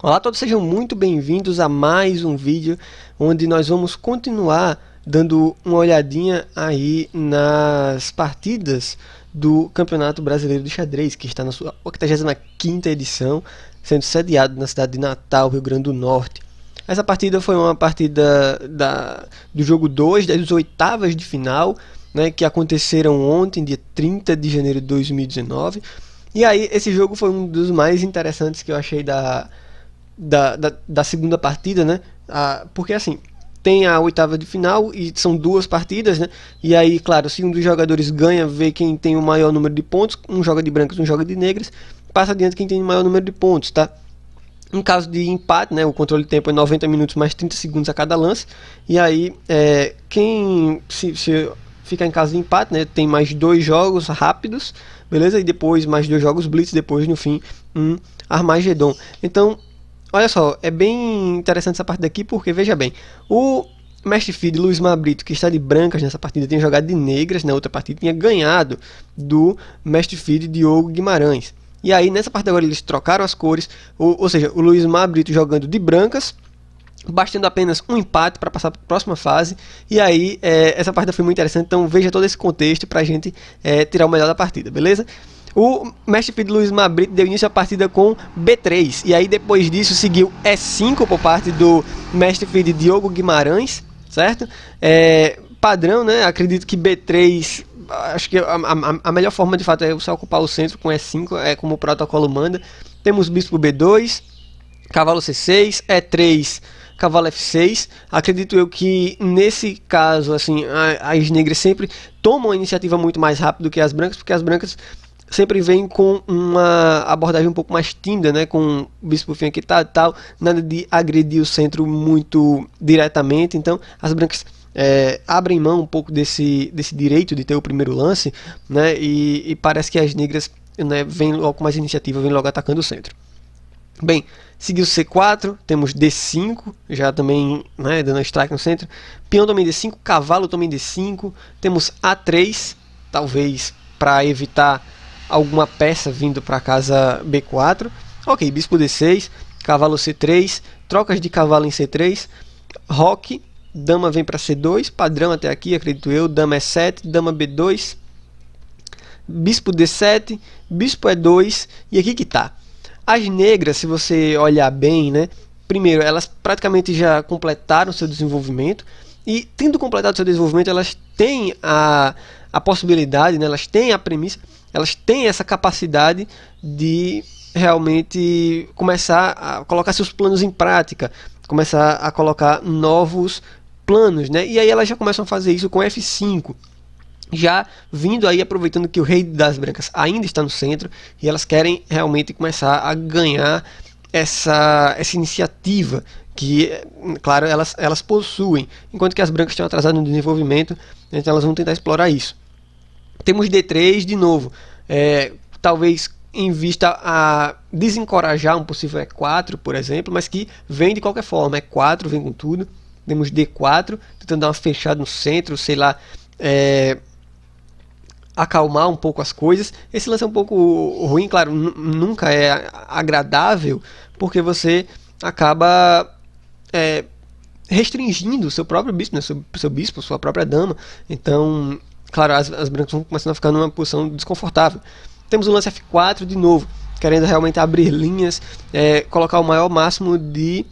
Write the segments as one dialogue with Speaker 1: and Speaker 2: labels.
Speaker 1: Olá a todos, sejam muito bem-vindos a mais um vídeo onde nós vamos continuar dando uma olhadinha aí nas partidas do Campeonato Brasileiro de Xadrez, que está na sua 85ª edição, sendo sediado na cidade de Natal, Rio Grande do Norte. Essa partida foi uma partida do jogo 2 das oitavas de final, né, que aconteceram ontem, dia 30 de janeiro de 2019. E aí esse jogo foi um dos mais interessantes que eu achei da segunda partida, né? Porque assim, tem a oitava de final e são duas partidas, né? E aí, claro, se um dos jogadores ganha, vê quem tem o maior número de pontos, um joga de brancas, um joga de negras, passa adiante quem tem o maior número de pontos, tá? Em caso de empate, né, o controle de tempo é 90 minutos mais 30 segundos a cada lance. E aí, quem se ficar em caso de empate, né, tem mais 2 jogos rápidos, beleza? E depois mais 2 jogos blitz, depois no fim um Armagedon. Então, olha só, é bem interessante essa partida aqui, porque veja bem, o Mestre Feed Luiz Mabrito, que está de brancas nessa partida, tinha jogado de negras, na outra partida tinha ganhado do Mestre Feed Diogo Guimarães. E aí nessa partida agora eles trocaram as cores, ou seja, o Luiz Mabrito jogando de brancas, bastando apenas um empate para passar para a próxima fase. E aí essa partida foi muito interessante, então veja todo esse contexto para a gente tirar o melhor da partida, beleza? O Mestre Feed Luiz Mabrito deu início à partida com B3, e aí depois disso seguiu E5 por parte do Mestre Feed Diogo Guimarães, certo? Padrão, né? Acredito que B3, acho que a melhor forma de fato é você ocupar o centro com E5, é como o protocolo manda. Temos Bispo B2, Cavalo C6, E3, Cavalo F6. Acredito eu que nesse caso, assim, as negras sempre tomam a iniciativa muito mais rápido que as brancas, porque as brancas sempre vem com uma abordagem um pouco mais tímida, né, com o bispo fim aqui tal, nada de agredir o centro muito diretamente. Então as brancas abrem mão um pouco desse direito de ter o primeiro lance, né, e parece que as negras, né, vêm logo com mais iniciativa, vêm logo atacando o centro. Bem, seguiu C4, temos D5, já também, né, dando strike no centro, peão também D5, cavalo também D5, temos A3, talvez para evitar alguma peça vindo para casa B4. Ok, bispo D6, cavalo C3, trocas de cavalo em C3, roque, dama vem para C2, padrão até aqui, acredito eu, dama E7, dama B2, bispo D7, bispo E2, e aqui que tá. As negras, se você olhar bem, né, primeiro, elas praticamente já completaram seu desenvolvimento, e tendo completado seu desenvolvimento, elas têm a possibilidade, né, elas têm a premissa, elas têm essa capacidade de realmente começar a colocar seus planos em prática, começar a colocar novos planos, né? E aí elas já começam a fazer isso com F5, já vindo aí aproveitando que o rei das brancas ainda está no centro, e elas querem realmente começar a ganhar essa iniciativa que, claro, elas possuem, enquanto que as brancas estão atrasadas no desenvolvimento, então elas vão tentar explorar isso. Temos D3 de novo, talvez em vista a desencorajar um possível E4, por exemplo, mas que vem de qualquer forma, E4 vem com tudo. Temos D4, tentando dar uma fechada no centro, sei lá, acalmar um pouco as coisas. Esse lance é um pouco ruim, claro, nunca é agradável, porque você acaba restringindo o seu próprio bispo, né, seu bispo, sua própria dama. Então, claro, as brancas vão começando a ficar numa posição desconfortável. Temos o lance F4 de novo, querendo realmente abrir linhas, colocar o maior máximo de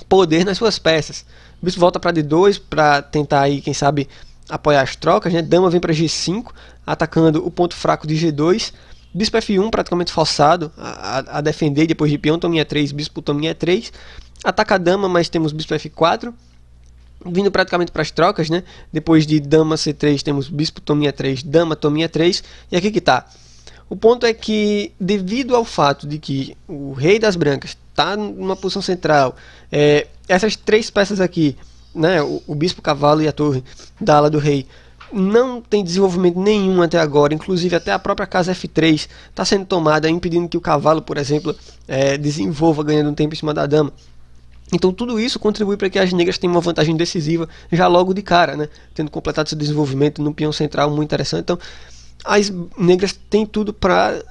Speaker 1: poder nas suas peças. O bispo volta para D2 para tentar aí, quem sabe, apoiar as trocas, né? Dama vem para G5, atacando o ponto fraco de G2. Bispo F1 praticamente forçado a defender, depois de peão toma em E3, bispo toma em E3. Ataca a dama, mas temos bispo F4. Vindo praticamente para as trocas, né? Depois de dama C3 temos bispo toma em E3, dama toma em E3. E aqui que tá. O ponto é que, devido ao fato de que o rei das brancas está numa posição central, essas três peças aqui, né, o bispo, o cavalo e a torre da ala do rei, não tem desenvolvimento nenhum até agora, inclusive até a própria casa F3 está sendo tomada, impedindo que o cavalo, por exemplo, desenvolva, ganhando um tempo em cima da dama. Então tudo isso contribui para que as negras tenham uma vantagem decisiva já logo de cara, né, tendo completado seu desenvolvimento no peão central muito interessante. Então as negras têm tudo para,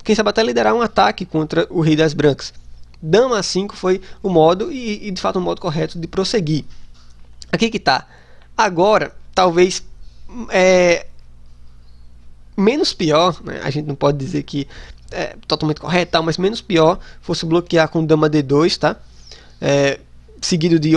Speaker 1: quem sabe, até liderar um ataque contra o rei das brancas. Dama A5 foi o modo, e de fato o modo correto de prosseguir. Aqui que tá. Agora, talvez menos pior, né? A gente não pode dizer que é totalmente correto, mas menos pior fosse bloquear com Dama D2, tá? Seguido de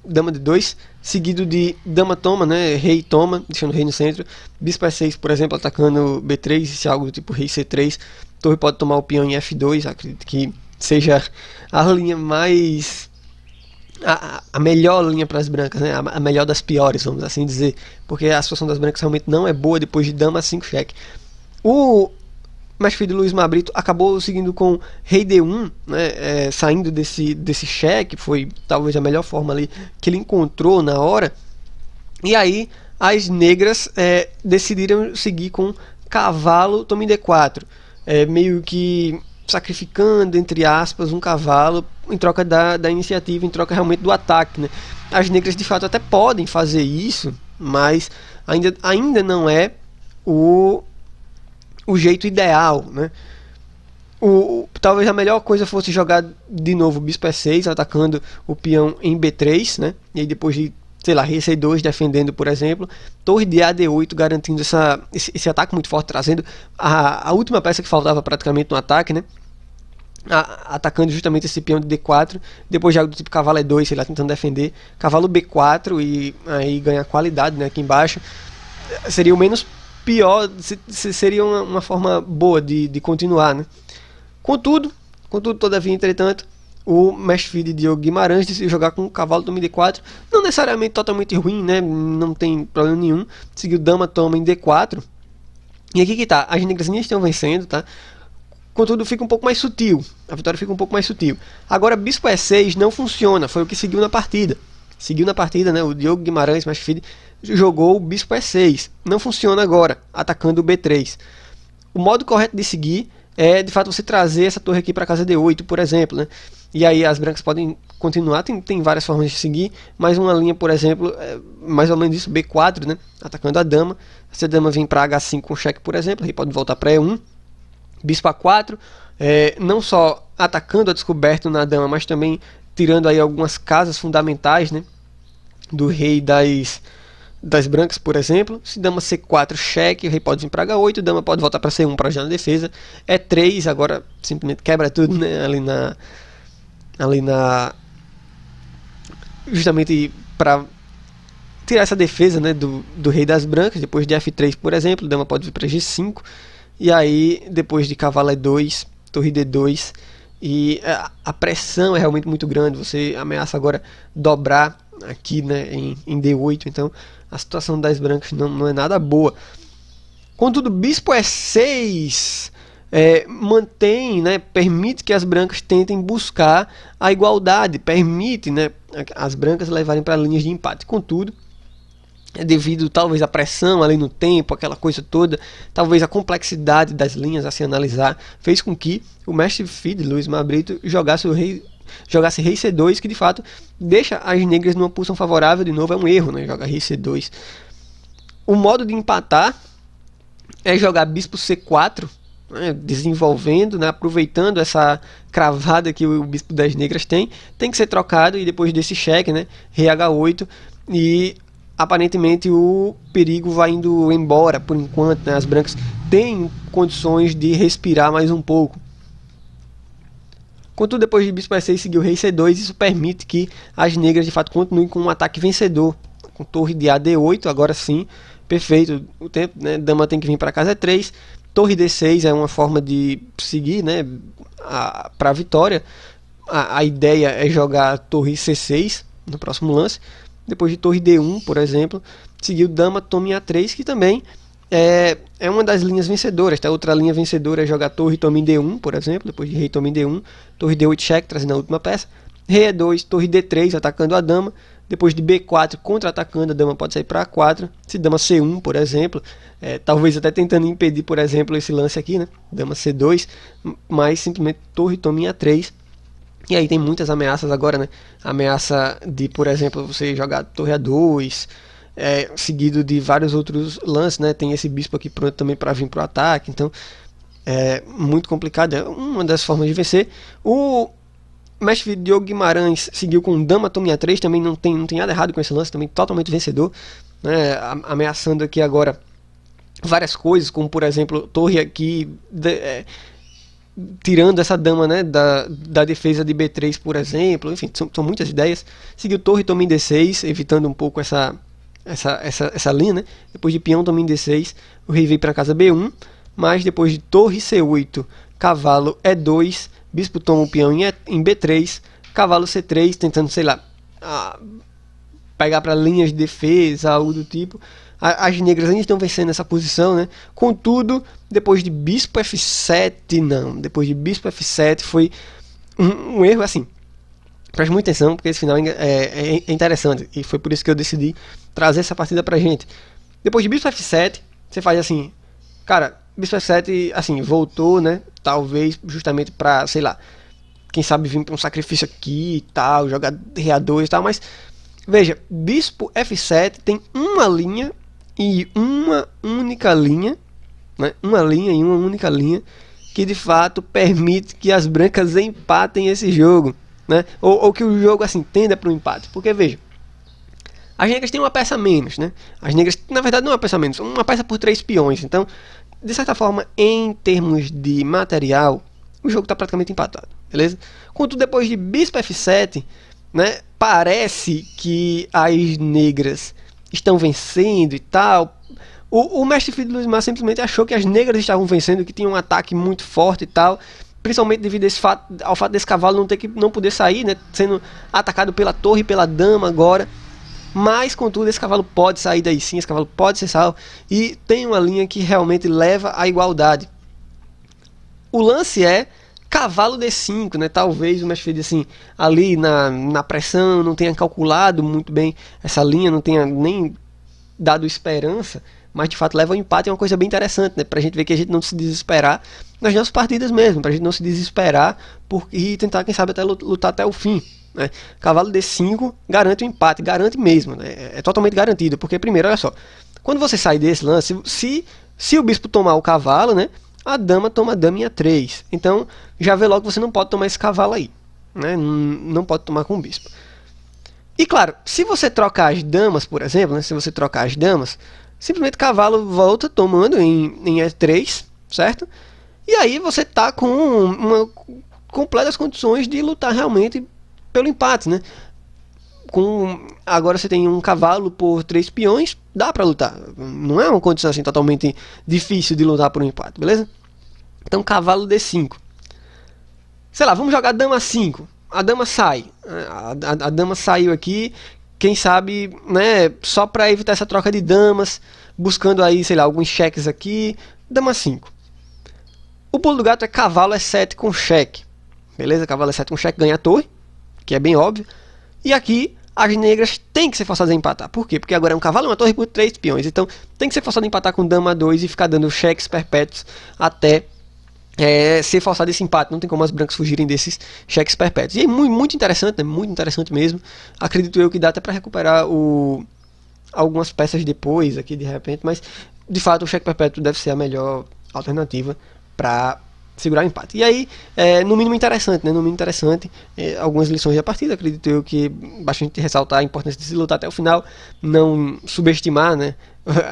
Speaker 1: Dama D2, seguido de Dama toma, né? Rei toma, deixando o rei no centro. Bispo E6, por exemplo, atacando B3, se algo do tipo Rei C3. Torre pode tomar o peão em F2, acredito que seja a linha mais... A melhor linha para as brancas, né? A melhor das piores, vamos assim dizer, porque a situação das brancas realmente não é boa depois de Dama 5 cheque. O mestre filho Luiz Mabrito acabou seguindo com Rei D1, né? Saindo desse cheque, foi talvez a melhor forma ali que ele encontrou na hora. E aí as negras decidiram seguir com cavalo tome D4, meio que sacrificando, entre aspas, um cavalo em troca da iniciativa, em troca realmente do ataque, né? As negras de fato até podem fazer isso, mas ainda não é o jeito ideal, né? Talvez a melhor coisa fosse jogar de novo Bispo E6, atacando o peão em B3, né? E aí depois de, sei lá, Rei C2 defendendo, por exemplo, Torre de AD8 garantindo esse ataque muito forte, trazendo a última peça que faltava praticamente no ataque, né? Atacando justamente esse peão de D4, depois de algo do tipo cavalo E2, sei lá, tentando defender, cavalo B4 e aí ganhar qualidade, né, aqui embaixo. Seria o menos pior, seria uma forma boa de continuar, né? Contudo, todavia, entretanto, o mestre filho Diogo Guimarães decidiu jogar com o cavalo toma em D4, não necessariamente totalmente ruim, né? Não tem problema nenhum. Seguiu dama toma em D4. E aqui que tá, as negras estão vencendo, tá? Contudo, fica um pouco mais sutil. A vitória fica um pouco mais sutil. Agora, Bispo E6 não funciona. Foi o que seguiu na partida. Né? O Diogo Guimarães, mestre filho, jogou o Bispo E6. Não funciona agora, atacando o B3. O modo correto de seguir é, de fato, você trazer essa torre aqui para casa D8, por exemplo, né? E aí as brancas podem continuar, tem várias formas de seguir, mas uma linha, por exemplo, mais ou menos isso, B4, né? Atacando a dama. Se a dama vem para H5 com cheque, por exemplo, aí pode voltar para E1. Bispo A4, não só atacando a descoberta na dama, mas também tirando aí algumas casas fundamentais, né, do rei das brancas, por exemplo. Se dama C4 cheque, o rei pode vir para H8, dama pode voltar para C1 para já na defesa. E3, agora simplesmente quebra tudo, né, ali na justamente para tirar essa defesa, né, do rei das brancas. Depois de F3, por exemplo, dama pode vir para G5. E aí, depois de cavalo E2, torre D2, e a pressão é realmente muito grande. Você ameaça agora dobrar aqui, né, em D8, então a situação das brancas não é nada boa. Contudo, Bispo E6 mantém, né, permite que as brancas tentem buscar a igualdade, permite, né, as brancas levarem para linhas de empate. Contudo, devido talvez à pressão ali no tempo, aquela coisa toda, talvez a complexidade das linhas a se analisar, fez com que o mestre filho Luiz Mabrito jogasse Rei C2, que de fato deixa as negras numa posição favorável. De novo, é um erro, né, jogar Rei C2. O modo de empatar é jogar Bispo C4, né, desenvolvendo, né, aproveitando essa cravada que o Bispo das negras tem que ser trocado, e depois desse cheque, né, Rei H8, e aparentemente o perigo vai indo embora por enquanto, né? As brancas têm condições de respirar mais um pouco. Contudo, depois de Bispo E6 seguir o Rei C2, isso permite que as negras de fato continuem com um ataque vencedor, com torre de AD8, agora sim, perfeito o tempo, né? Dama tem que vir para casa E3, torre D6 é uma forma de seguir, né, para a vitória. A ideia é jogar torre C6 no próximo lance. Depois de torre D1, por exemplo, seguiu dama toma em A3, que também é uma das linhas vencedoras. Tá? Outra linha vencedora é jogar torre toma em D1, por exemplo, depois de rei toma em D1, torre D8 cheque, trazendo a última peça, rei E2, torre D3, atacando a dama, depois de B4, contra-atacando, a dama pode sair para A4, se dama C1, por exemplo, talvez até tentando impedir, por exemplo, esse lance aqui, né? Dama C2, mas simplesmente torre toma em A3. E aí tem muitas ameaças agora, né? Ameaça de, por exemplo, você jogar torre A2, seguido de vários outros lances, né? Tem esse bispo aqui pronto também para vir para o ataque. Então, é muito complicado. É uma das formas de vencer. O mestre Diogo Guimarães seguiu com dama tome A3, também não tem nada errado com esse lance, também totalmente vencedor, né? Ameaçando aqui agora várias coisas, como por exemplo, torre aqui, tirando essa dama, né, da defesa de B3, por exemplo. Enfim, são muitas ideias. Seguiu torre tome em D6, evitando um pouco essa linha, né? Depois de peão tome em D6, o rei veio para casa B1, mas depois de torre C8, cavalo E2, bispo toma o peão em B3, cavalo C3, tentando, sei lá, pegar para linhas de defesa, algo do tipo. As negras ainda estão vencendo essa posição, né? Contudo, depois de bispo F7, não. Depois de bispo F7 foi um erro assim. Preste muita atenção, porque esse final é interessante. E foi por isso que eu decidi trazer essa partida pra gente. Depois de bispo F7, você faz assim... Cara, bispo F7, assim, voltou, né? Talvez justamente pra, sei lá... Quem sabe vir pra um sacrifício aqui e tal, jogar Rei A2 e tal, mas... Veja, bispo F7 tem uma linha e uma única linha, né? Uma linha e uma única linha que de fato permite que as brancas empatem esse jogo, né? Ou que o jogo assim tenda para o empate. Porque veja, as negras têm uma peça a menos, né? As negras, na verdade, não é uma peça a menos, uma peça por 3 peões. Então, de certa forma, em termos de material, o jogo está praticamente empatado, beleza? Contudo, depois de bispo F7, né, parece que as negras estão vencendo e tal. O mestre filho de Luiz Mar simplesmente achou que as negras estavam vencendo, que tinha um ataque muito forte e tal, principalmente devido ao fato desse cavalo não poder sair, né, sendo atacado pela torre e pela dama agora. Mas, contudo, esse cavalo pode sair daí sim, esse cavalo pode ser salvo, e tem uma linha que realmente leva à igualdade. O lance é cavalo D5, né? Talvez o mestre Fede, assim, ali na pressão, não tenha calculado muito bem essa linha, não tenha nem dado esperança, mas de fato leva ao empate. É uma coisa bem interessante, né? Pra gente ver que a gente não se desesperar nas nossas partidas mesmo, pra gente não se desesperar e tentar, quem sabe, até lutar até o fim, né? Cavalo D5 garante o empate, garante mesmo, né? É totalmente garantido, porque primeiro, olha só, quando você sai desse lance, se o bispo tomar o cavalo, né, a dama toma a dama em A3. Então, já vê logo que você não pode tomar esse cavalo aí, né? Não pode tomar com o bispo. E claro, se você trocar as damas, por exemplo, né? Se você trocar as damas, simplesmente o cavalo volta tomando em E3, certo? E aí você tá com completas condições de lutar realmente pelo empate, né? Agora você tem um cavalo por 3 peões, dá pra lutar. Não é uma condição assim totalmente difícil de lutar por um empate, beleza? Então cavalo D5. Sei lá, vamos jogar dama 5. A dama sai. A dama saiu aqui, quem sabe, né, só pra evitar essa troca de damas, buscando aí, sei lá, alguns cheques aqui. Dama 5. O pulo do gato é cavalo E7 com cheque. Beleza? Cavalo E7 com cheque ganha a torre, que é bem óbvio. E aqui as negras têm que ser forçadas a empatar. Por quê? Porque agora é um cavalo e uma torre por 3 peões. Então tem que ser forçado a empatar com dama 2 e ficar dando cheques perpétuos até ser forçado esse empate. Não tem como as brancas fugirem desses cheques perpétuos. E é muito interessante, né? Muito interessante mesmo. Acredito eu que dá até para recuperar algumas peças depois aqui de repente. Mas de fato o cheque perpétuo deve ser a melhor alternativa para segurar o empate. E aí, no mínimo interessante, né? No mínimo interessante, algumas lições da partida. Acredito eu que bastante ressaltar a importância de se lutar até o final, não subestimar, né,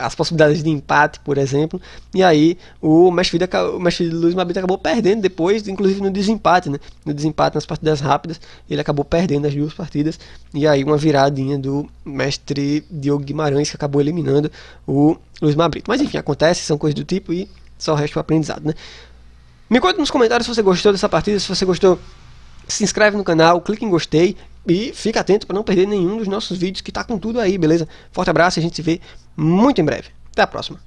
Speaker 1: as possibilidades de empate, por exemplo. E aí, o mestre de Luiz Mar acabou perdendo depois, inclusive no desempate, né? No desempate nas partidas rápidas, ele acabou perdendo as 2 partidas. E aí, uma viradinha do mestre Diogo Guimarães, que acabou eliminando o Luiz Mar. Mas enfim, acontece, são coisas do tipo e só o resto é aprendizado, né? Me conta nos comentários se você gostou dessa partida. Se você gostou, se inscreve no canal, clique em gostei e fica atento para não perder nenhum dos nossos vídeos, que tá com tudo aí, beleza? Forte abraço e a gente se vê muito em breve. Até a próxima.